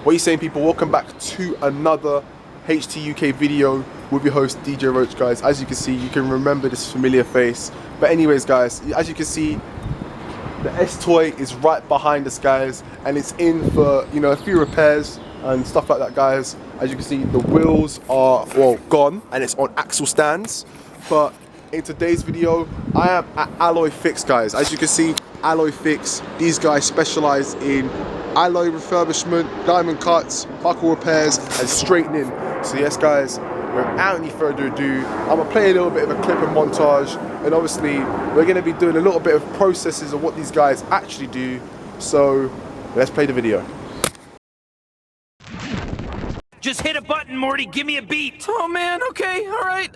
What are you saying, people? Welcome back to another HT UK video with your host DJ Roach, guys. As you can see, you can remember this familiar face. But anyways, guys, as you can see, the S toy is right behind us, guys, and it's in for, you know, a few repairs and stuff like that, guys. As you can see, the wheels are, well, gone, and it's on axle stands. But in today's video, I am at alloyfix, guys. As you can see, alloyfix, these guys specialize in alloy refurbishment, diamond cuts, buckle repairs, and straightening. So yes, guys, without any further ado, I'm gonna play a little bit of a clip and montage, and obviously we're gonna be doing a little bit of processes of what these guys actually do. So let's play the video. Just hit a button, Morty. Give me a beat. Oh man, okay, all right.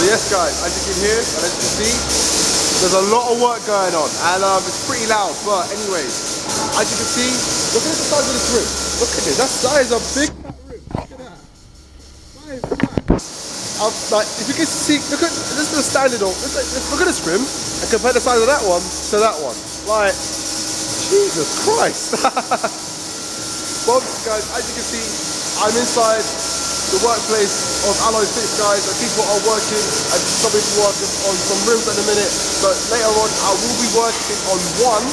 Yes, guys, as you can hear and as you can see, there's a lot of work going on, and it's pretty loud. But anyways, as you can see, look at the size of this rim. Look at this. That is a big fat rim. Look at that. That is fat. Like, if you can see, look at this is the standard of. Look at this rim and compare the size of that one to that one. Like, Jesus Christ. Well, guys, as you can see, I'm inside the workplace of alloyfix, guys, and people are working, and some people working on some rims at the minute, but later on I will be working on one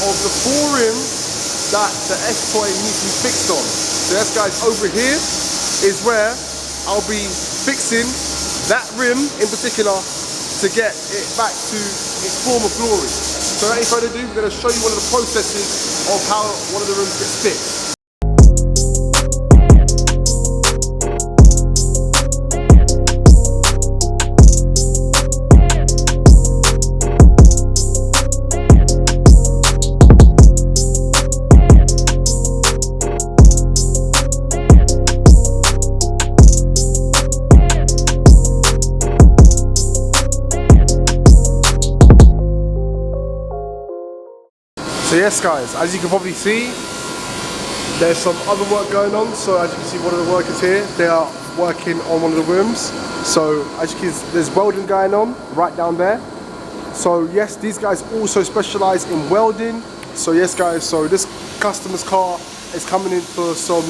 of the 4 rims that the S toy needs to be fixed on. So yes, guys, over here is where I'll be fixing that rim in particular to get it back to its former glory. So without any further ado, I'm going to show you one of the processes of how one of the rims gets fixed. So yes, guys, as you can probably see, there's some other work going on. So as you can see, one of the workers here, they are working on one of the rims. So as you can see, there's welding going on right down there. So yes, these guys also specialize in welding. So yes, guys, so this customer's car is coming in for some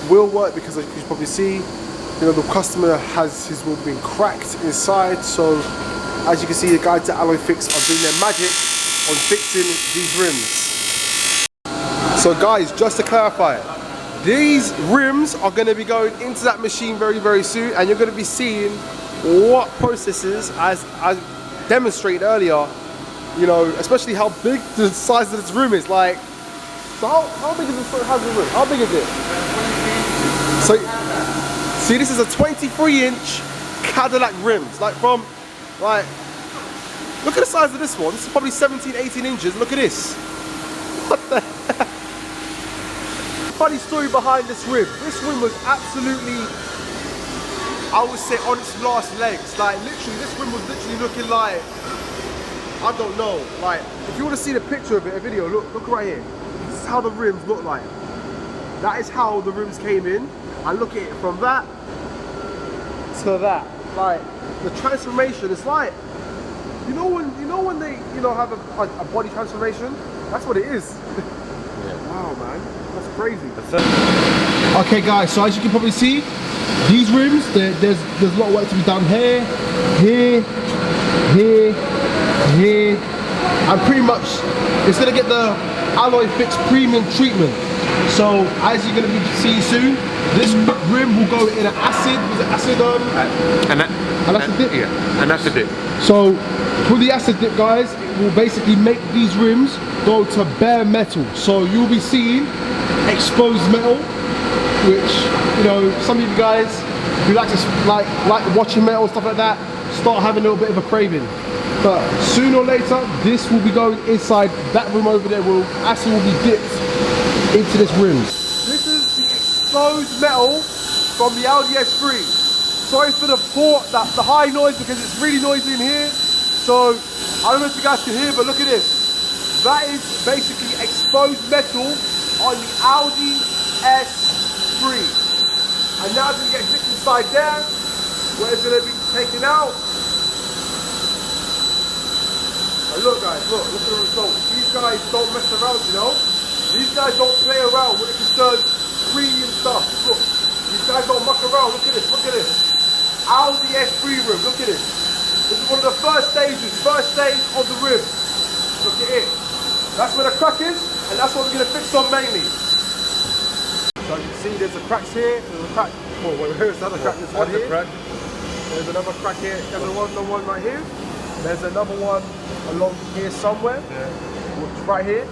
wheel work, because as you can probably see, you know, the customer has his wheel being cracked inside. So as you can see, the guys at alloyfix are doing their magic on fixing these rims. So guys, just to clarify, these rims are going to be going into that machine very, very soon, and you're going to be seeing what processes, as I demonstrated earlier, you know, especially how big the size of this room is. Like, so how big is this rim? How big is it? So, see, this is a 23-inch Cadillac rims, like from, like, look at the size of this one. This is probably 17, 18 inches. Look at this. What the heck? Funny story behind this rim. This rim was absolutely, I would say, on its last legs. Like, literally, this rim was literally looking like, I don't know. Like, if you want to see the picture of it, a video, look right here. This is how the rims look like. That is how the rims came in. And look at it from that to that. Like, the transformation is like, you know when they have a body transformation? That's what it is. Yeah. Wow, man. That's crazy. Okay, guys, so as you can probably see, these rims, there's a lot of work to be done here, here, and pretty much it's gonna get the alloyfix premium treatment. So as you're gonna be seeing soon, this rim will go in an acid. Was it acid? An acid dip. Yeah, an acid dip. So with the acid dip, guys, it will basically make these rims go to bare metal. So you'll be seeing exposed metal, which, you know, some of you guys who like to like watching metal and stuff like that start having a little bit of a craving. But sooner or later, this will be going inside that room over there. Actually will be dipped into this room. This is the exposed metal from the Audi S3. Sorry for the high noise because it's really noisy in here. So I don't know if you guys can hear, but look at this. That is basically exposed metal on the Audi S3. And now it's going to get dipped inside there, where it's going to be taken out. And look guys, look at the results. These guys don't mess around, you know? These guys don't play around when it concerns premium stuff. Look, these guys don't muck around. Look at this, look at this. Audi S3 rim, look at this. This is one of the first stage of the rim. Look at it. That's where the crack is, and that's what we're going to fix on mainly. So you can see there's a cracks here, there's a crack. Oh, wait, here's another crack, there's one here. There's another crack here, there's another one right here. There's another one along here somewhere, right here.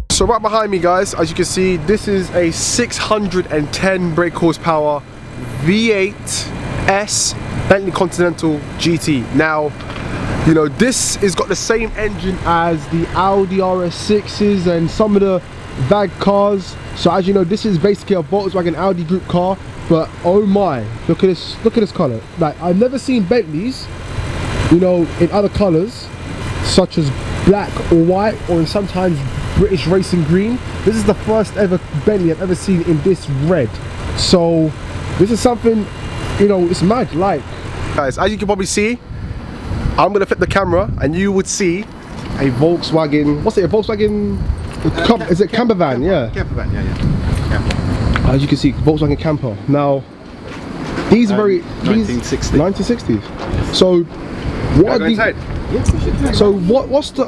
So right behind me guys, as you can see, this is a 610 brake horsepower V8 S Bentley Continental GT. Now, you know, this has got the same engine as the Audi RS6s and some of the VAG cars. So as you know, this is basically a Volkswagen Audi group car, but oh my, look at this color. Like, I've never seen Bentleys, you know, in other colors, such as black or white, or in sometimes British racing green. This is the first ever Bentley I've ever seen in this red. So this is something, you know, it's mad. Like, guys, as you can probably see, I'm gonna flip the camera and you would see a Volkswagen, what's it, a Volkswagen, is it camper van? Yeah. Camper van, yeah. As you can see, Volkswagen camper. Now, these are very, 1960. 1960s. So what are these, so what's the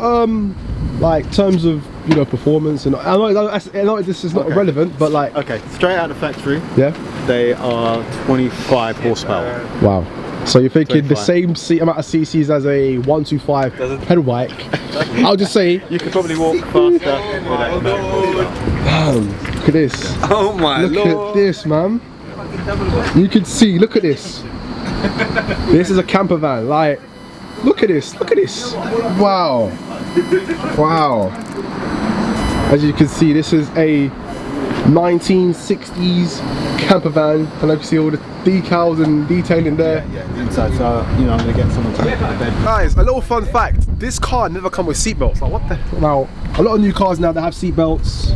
like terms of, you know, performance? And I know this is not relevant, but like, okay, straight out of the factory, yeah, they are 25 horsepower. Wow. So you're thinking 25. The same amount of cc's as a 125 pedal bike. I'll just say you could probably walk faster. Damn, look at this. Oh my lord. Look at this, man. You can see, look at this. This is a camper van. Like, look at this, look at this. Wow. Wow. As you can see, this is a 1960s camper van, and you can see all the decals and detailing there. Yeah, inside. So, you know, I'm gonna get someone to make the bed. Guys, a little fun fact: this car never comes with seatbelts. Like, what the? Now, a lot of new cars now, they have seatbelts,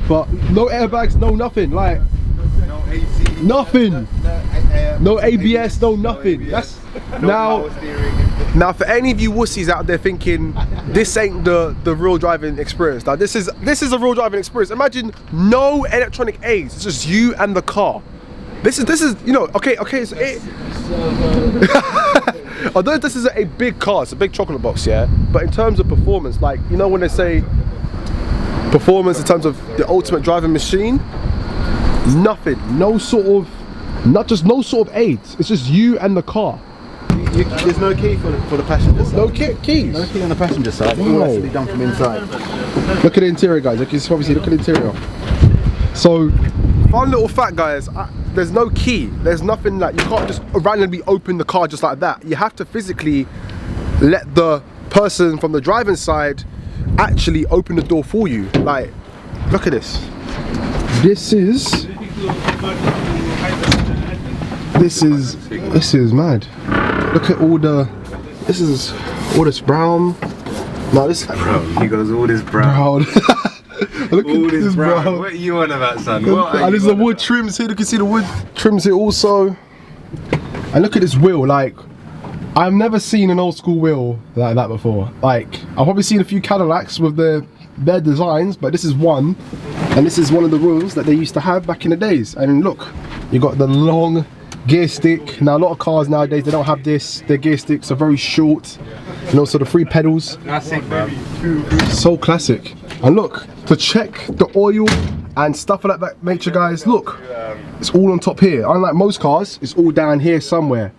but no airbags, no nothing. Like, no AC, nothing. No ABS, no nothing. That's now for any of you wussies out there thinking this ain't the real driving experience. Now this is a real driving experience. Imagine no electronic aids. It's just you and the car. This is you know, okay. So although this is a big car, it's a big chocolate box, yeah. But in terms of performance, like, you know, when they say performance in terms of the ultimate driving machine, nothing, no sort of aids. It's just you and the car. There's no key for the passenger side. No keys? No key on the passenger side. All has to be done from inside. Look at the interior, guys. Like, you can obviously look at the interior. So, fun little fact, guys. There's no key. There's nothing, like, you can't just randomly open the car just like that. You have to physically let the person from the driving side actually open the door for you. Like, look at this. This is mad. Look at all this is all this brown. No, this brown. He goes all this brown. Look at this brown. What are you on about, son? And there's the wood trims here. You can see the wood trims here also. And look at this wheel. Like, I've never seen an old school wheel like that before. Like, I've probably seen a few Cadillacs with their designs, but this is one. And this is one of the wheels that they used to have back in the days. And look, you got the long gear stick. Now a lot of cars nowadays, they don't have this. Their gear sticks are very short, and also the 3 pedals. Classic, bro. So classic. And look, to check the oil and stuff of that nature, guys, look, it's all on top here. Unlike most cars, it's all down here somewhere.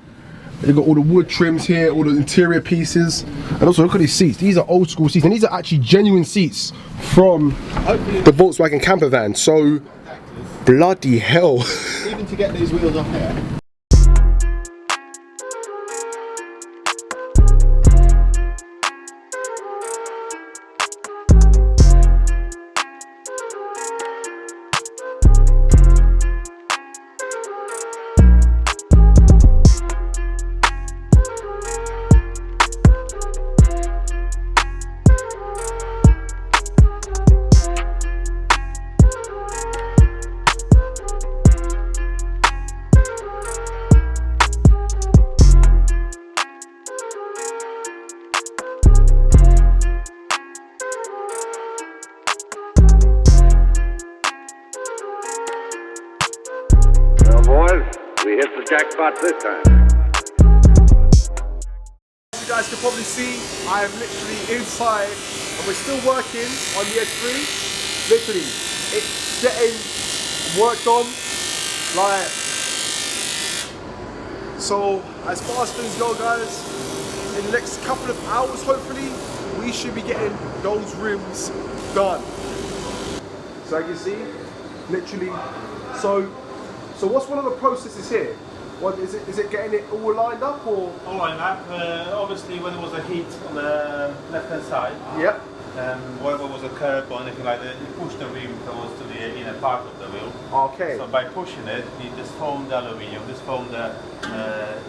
You've got all the wood trims here, all the interior pieces. And also look at these seats. These are old school seats, and these are actually genuine seats from the Volkswagen camper van. So, bloody hell. Even to get these wheels off here. Boys, we hit the jackpot this time. You guys can probably see I am literally inside and we're still working on the S3. Literally, it's getting worked on. Like, so as far as things go, guys, in the next couple of hours, hopefully, we should be getting those rims done. So as you see, literally, so what's one of the processes here? What is it? Is it getting it all lined up or? All lined up. Obviously, when there was a heat on the left-hand side, Yep. wherever was a curb or anything like that, you push the rim towards to the inner part of the wheel. Okay. So by pushing it, you just form the aluminium, just form the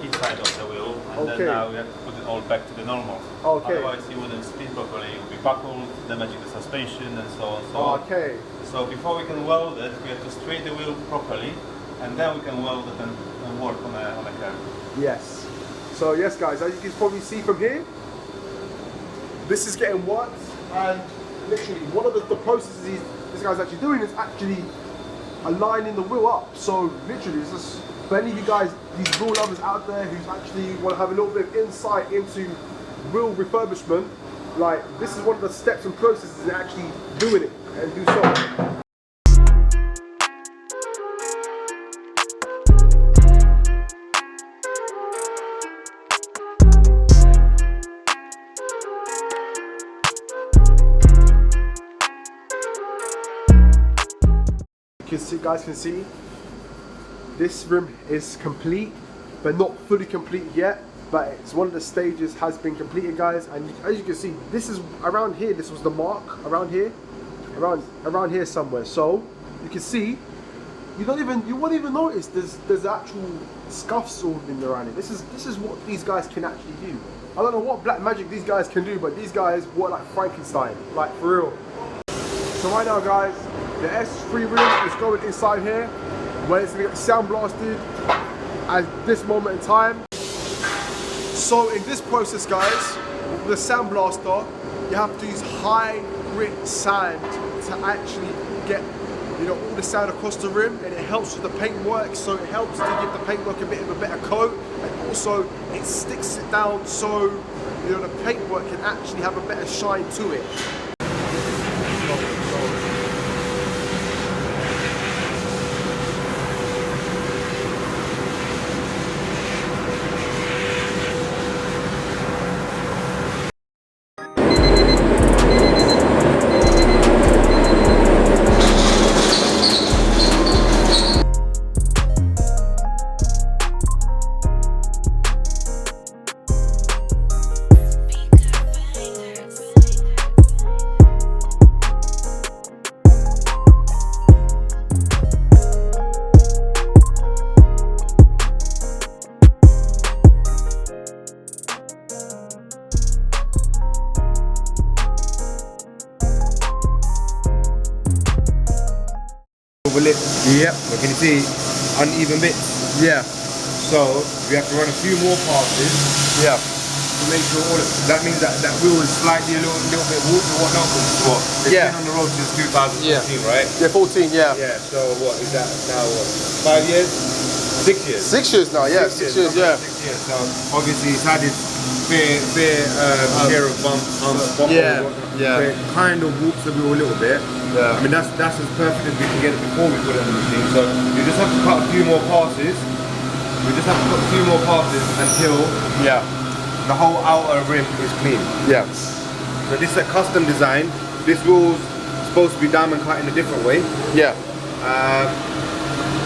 inside of the wheel, and Okay. then now we have to put it all back to the normal. Okay. Otherwise, you wouldn't spin properly. It would be buckled, damaging the suspension, and so on. So on. Okay. So before we can weld it, we have to straight the wheel properly, and then we can weld it and work on a curve. Yes. So yes, guys, as you can probably see from here, this is getting worked, and literally one of the processes this guy's actually doing is actually aligning the wheel up. So literally, this is for any of you guys, these wheel lovers out there who actually want to have a little bit of insight into wheel refurbishment. Like, this is one of the steps and processes in actually doing it and do so. You guys can see this rim is complete, but not fully complete yet, but it's one of the stages has been completed, guys. And as you can see, this is around here. This was the mark around here, around here somewhere. So you can see you won't even notice there's actual scuffs all in around it. This is what these guys can actually do. I don't know what black magic these guys can do, but these guys work like Frankenstein, like for real. So right now, guys, the S3 rim is going inside here, where it's going to get sandblasted at this moment in time. So in this process, guys, with the sandblaster, you have to use high grit sand to actually get, you know, all the sand across the rim, and it helps with the paintwork. So it helps to give the paintwork a bit of a better coat, and also it sticks it down so, you know, the paintwork can actually have a better shine to it. Lip. Yep. But can you see uneven bits? Yeah. So we have to run a few more passes. Yeah. To make sure all of that means that wheel is slightly a little bit warped or whatnot. What? It's Yeah. been on the road since 2014, right? Yeah, 14. Yeah. Yeah. So what is that now? What, 5 years? 6 years. 6 years now. Yeah. 6 years. Yeah. 6 years. So obviously it's had its share of bump, so it kind of warps the wheel a little bit. I mean that's as perfect as we can get it before we put it on the machine. So you just have to cut a few more passes. We just have to put a few more passes until the whole outer rim is clean. So this is a custom design. This wheel's supposed to be diamond cut in a different way.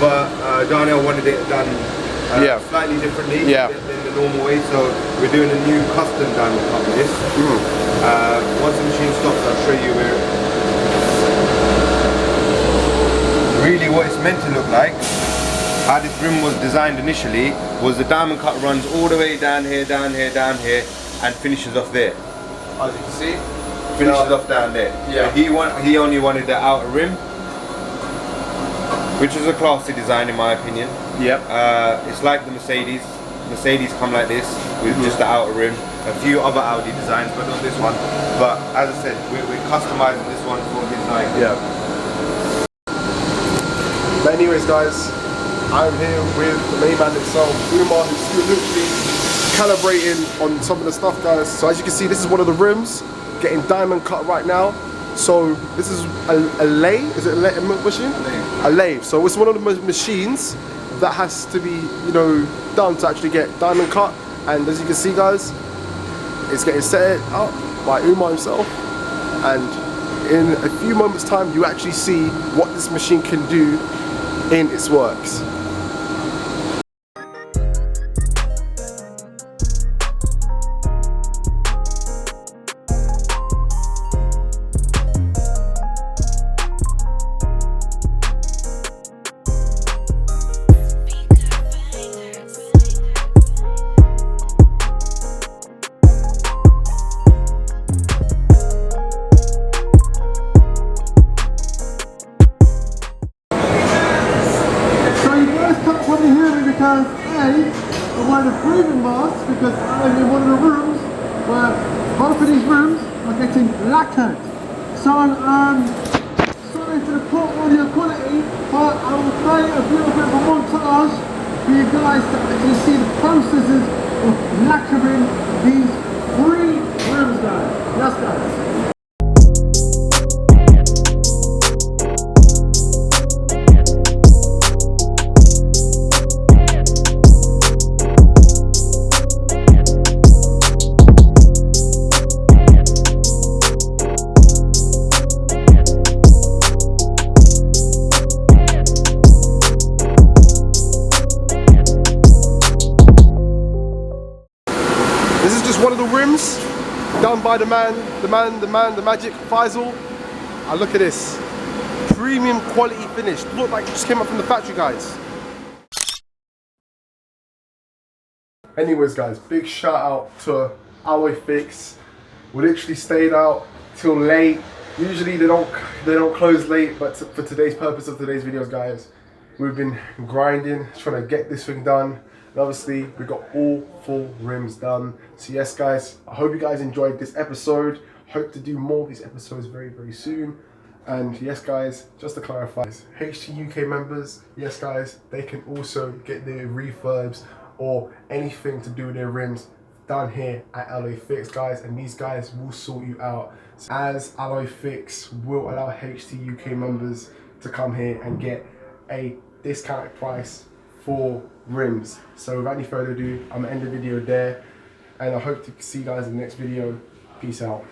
But Darnell wanted it done slightly differently than the normal way, so we're doing a new custom diamond cut with this. Once the machine stops, I'll show you where really what it's meant to look like. How this rim was designed initially was the diamond cut runs all the way down here, down here, down here, and finishes off there. As you can see, finishes off down there. He only wanted the outer rim, which is a classy design in my opinion. It's like the Mercedes. Mercedes come like this with just the outer rim. A few other Audi designs, but not this one. But as I said, we're customizing this one for his liking. But anyways, guys, I'm here with the main man himself, Umar, who's literally calibrating on some of the stuff, guys. So as you can see, this is one of the rims getting diamond cut right now. So this is a lathe. Is it a lathe machine? A lathe. So it's one of the machines that has to be, you know, done to actually get diamond cut. And as you can see, guys, it's getting set up by Umar himself. And in a few moments' time, you actually see what this machine can do in its works. Because I'm in one of the rooms where both of these rooms are getting lacquered. So sorry for the poor audio quality, but I will play a little bit of a montage for you guys to actually see the processes of lacquering these 3 rooms, guys. Yes, guys. This is just one of the rims done by the magic Faisal. And look at this. Premium quality finish. Look like it just came up from the factory, guys. Anyways, guys, big shout out to alloyfix. We literally stayed out till late. Usually they don't close late, but for today's purpose of today's videos, guys, we've been grinding, trying to get this thing done. And obviously, we got all 4 rims done. So yes, guys, I hope you guys enjoyed this episode. Hope to do more of these episodes very, very soon. And yes, guys, just to clarify, HEADTURNERS members, yes, guys, they can also get their refurbs or anything to do with their rims down here at alloyfix, guys. And these guys will sort you out. As alloyfix will allow HEADTURNERS members to come here and get a discounted price for rims. So without any further ado, I'm gonna end the video there, and I hope to see you guys in the next video. Peace out.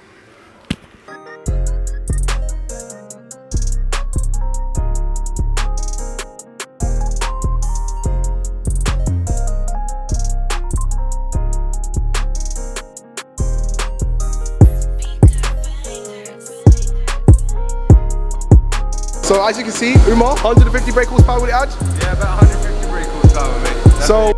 So as you can see, Umar, 150 brake horsepower will it add? Yeah, about 150 brake horsepower, mate. So